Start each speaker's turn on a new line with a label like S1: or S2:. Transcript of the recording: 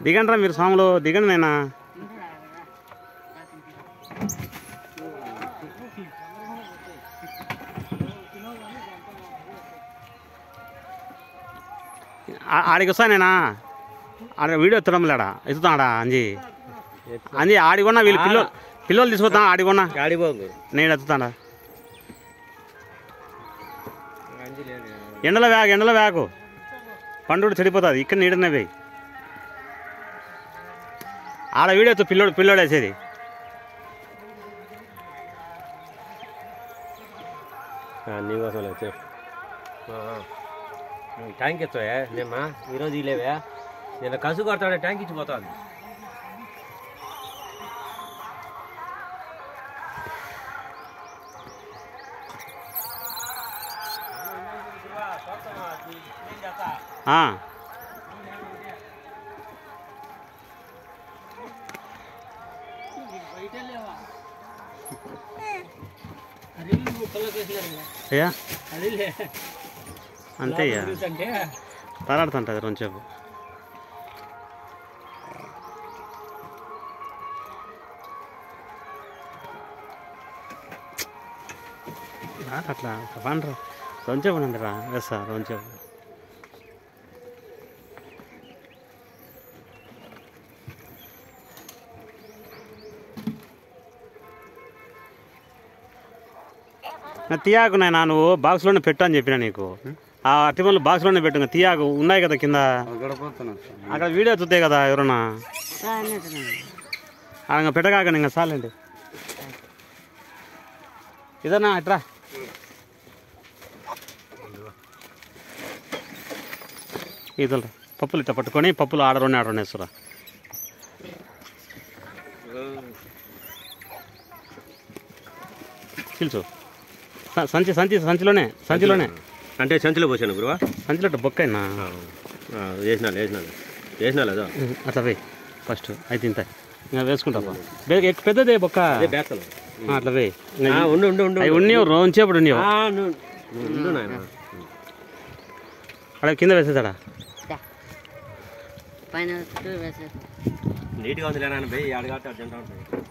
S1: దిగండి మీరు స్వాములు, దిగండి నేనా. ఆడికి వస్తా నేనా, ఆడ వీడియో ఎత్తడంలేడా ఎత్తుతాడా అంజీ అంజీ ఆడికొన్నా వీళ్ళు పిల్లలు తీసుకొస్తా ఆడికొన్నా నేను ఎత్తుతాడా. ఎండలో వేకు పండు చెడిపోతుంది. ఇక్కడ నీడనే వేయి. ఆడ వీడియో పిల్లోడు వేసేది.
S2: నీకోసం ట్యాంక్ ఎత్తావే నేమ్మా ఈరోజు ఇలేవే నేను కసు కొడతాడే ట్యాంక్ ఇచ్చిపోతాను.
S1: అంతే తలాడుతుంటుంది రెండుసేపు. అట్లా పండ్రా రెండుసేపు అండి రా వేస్తా రెండుసేపు. తీయాకు నాయన నువ్వు బాక్స్లోనే పెట్టు అని చెప్పినా నీకు. ఆ అరటిపళ్ళు బాక్స్లోనే పెట్టు. తీయాకు ఉన్నాయి కదా కింద, అక్కడ వీడియో చూస్తాయి కదా ఎవరన్నా. అలా పెట్టగాక ఇంకా చాలండి. ఇదన్నా అట్రా ఇదరా పప్పులు ఇట్లా పట్టుకొని పప్పులు ఆడరోనే వేస్తురా. తెలుసు సంచిలోనే
S2: అంటే సంచిలో పోసాను గురువా.
S1: సంచిలో బొక్కైనా
S2: వేసినా లేదా
S1: అట్లా వేయి ఫస్ట్ అయితే ఇంత ఇంకా వేసుకుంటా. పెద్దదే బొక్క అట్లా వేయి. ఉండేవు రోజుసేపుడు ఉండేవు అక్కడ కింద వేసేసాడా
S2: నీట్గా ఉంది.